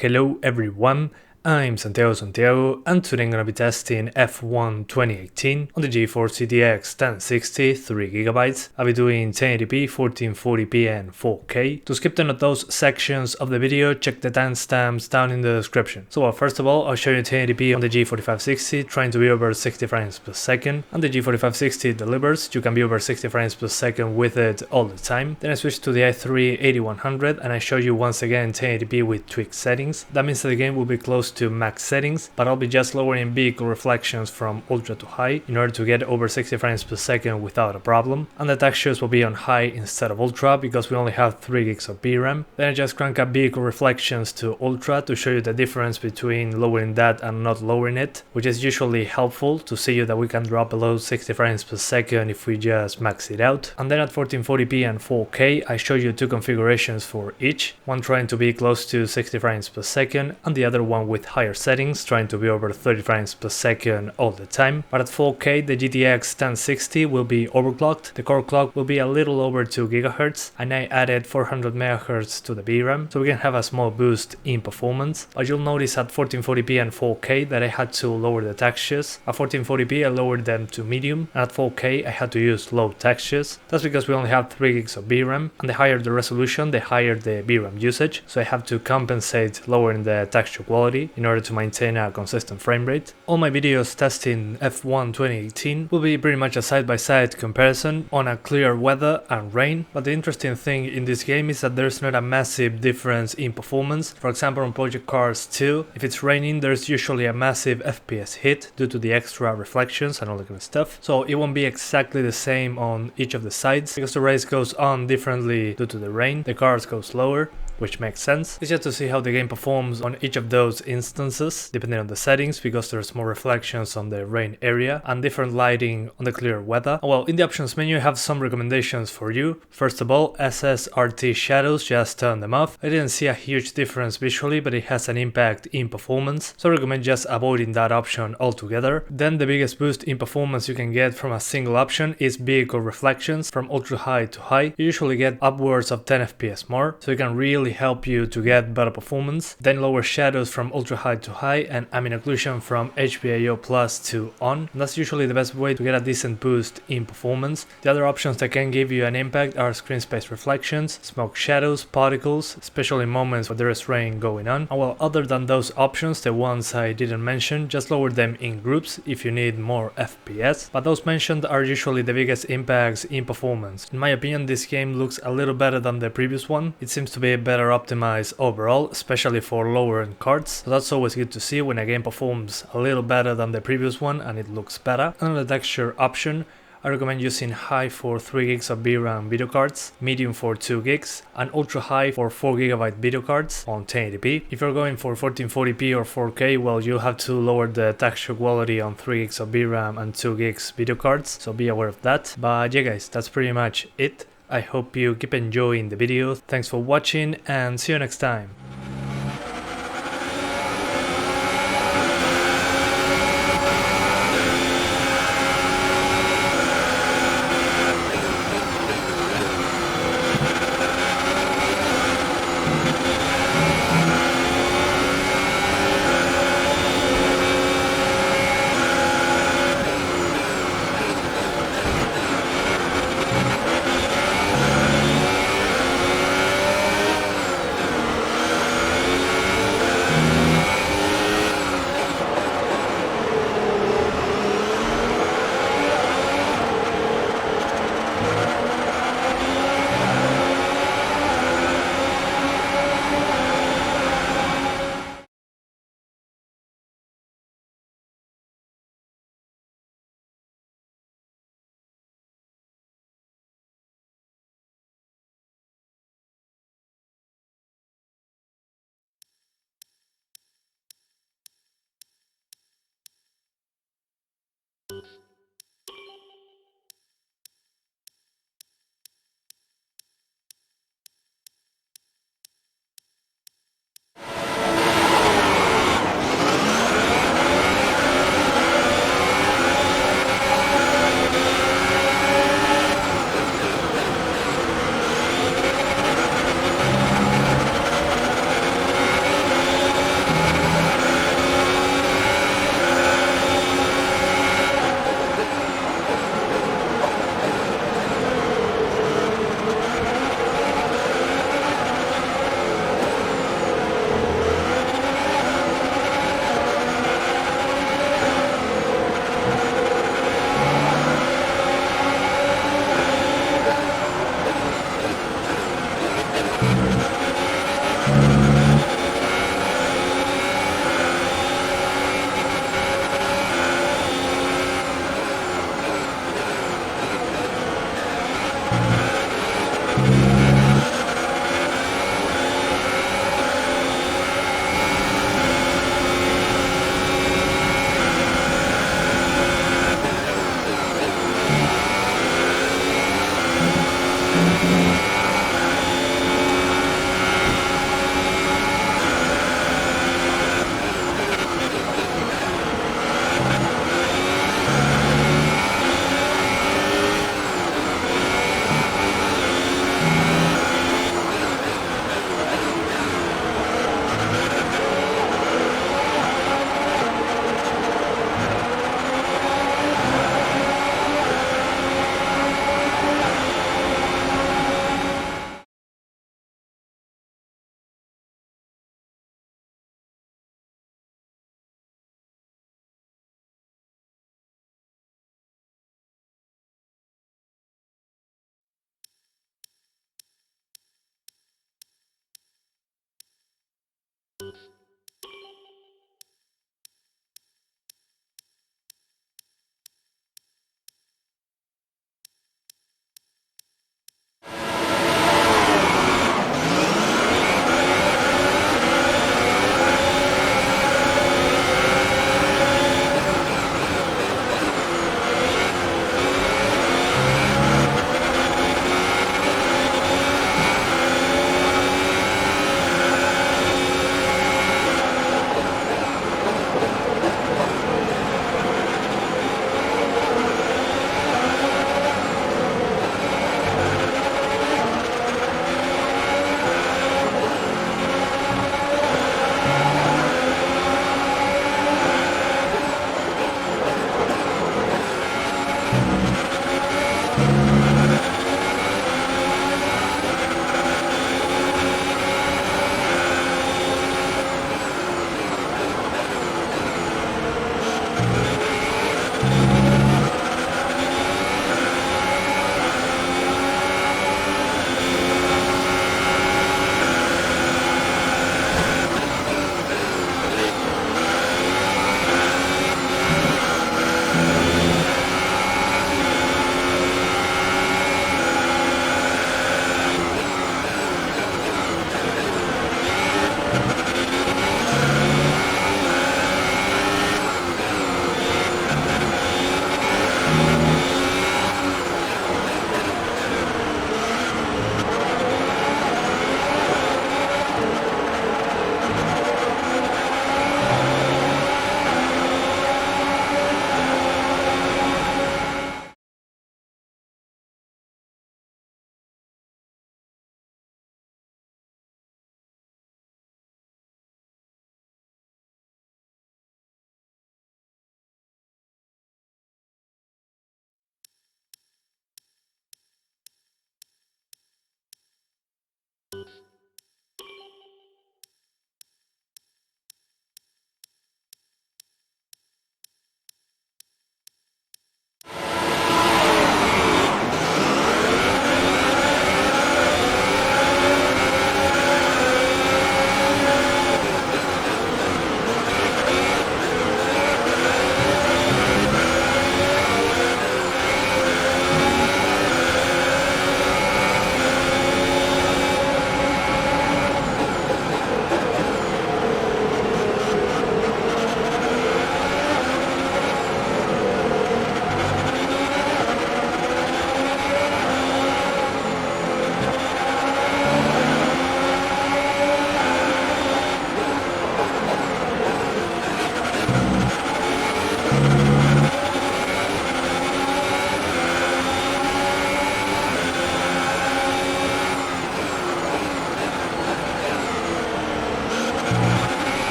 Hello everyone, I'm Santiago, and today I'm gonna be testing F1 2018 on the GeForce GTX 1060 3GB. I'll be doing 1080p, 1440p and 4K. To skip none of those sections of the video, check the timestamps down in the description. So first of all, I'll show you 1080p on the G4560, trying to be over 60 frames per second. And the G4560 delivers, you can be over 60 frames per second with it all the time. Then I switch to the i3 8100 and I show you once again 1080p with tweaked settings. That means that the game will be close to max settings, but I'll be just lowering vehicle reflections from ultra to high in order to get over 60 frames per second without a problem. And the textures will be on high instead of ultra because we only have 3 gigs of VRAM. Then I just crank up vehicle reflections to ultra to show you the difference between lowering that and not lowering it, which is usually helpful to see you that we can drop below 60 frames per second if we just max it out. And then at 1440p and 4K I show you two configurations for each, one trying to be close to 60 frames per second and the other one with higher settings, trying to be over 30 frames per second all the time. But at 4K the GTX 1060 will be overclocked, the core clock will be a little over 2 GHz, and I added 400 MHz to the VRAM, so we can have a small boost in performance. But you'll notice at 1440p and 4K that I had to lower the textures. At 1440p I lowered them to medium, and at 4K I had to use low textures. That's because we only have 3 gigs of VRAM, and the higher the resolution, the higher the VRAM usage, so I have to compensate lowering the texture quality in order to maintain a consistent frame rate. All my videos testing F1 2018 will be pretty much a side-by-side comparison on a clear weather and rain, but the interesting thing in this game is that there's not a massive difference in performance. For example, on Project Cars 2, if it's raining there's usually a massive FPS hit due to the extra reflections and all that kind of stuff, so it won't be exactly the same on each of the sides because the race goes on differently due to the rain, the cars go slower, which makes sense. It's just to see how the game performs on each of those instances, depending on the settings, because there's more reflections on the rain area and different lighting on the clear weather. Well, in the options menu I have some recommendations for you. First of all, SSRT shadows, just turn them off. I didn't see a huge difference visually, but it has an impact in performance, so I recommend just avoiding that option altogether. Then the biggest boost in performance you can get from a single option is vehicle reflections from ultra high to high. You usually get upwards of 10 FPS more, so you can really help you to get better performance. Then lower shadows from ultra high to high and ambient occlusion from HBAO plus to on. And that's usually the best way to get a decent boost in performance. The other options that can give you an impact are screen space reflections, smoke shadows, particles, especially in moments where there is rain going on. And well, other than those options, the ones I didn't mention, just lower them in groups if you need more FPS. But those mentioned are usually the biggest impacts in performance. In my opinion, this game looks a little better than the previous one. It seems to be better optimized overall, especially for lower end cards, so that's always good to see when a game performs a little better than the previous one and it looks better. And on the texture option, I recommend using high for 3 gigs of VRAM video cards, medium for 2 gigs, and ultra high for 4 GB video cards on 1080p. If you're going for 1440p or 4K, well, you'll have to lower the texture quality on 3 gigs of VRAM and 2 gigs video cards, so be aware of that. But yeah guys, that's pretty much it. I hope you keep enjoying the video. Thanks for watching and see you next time.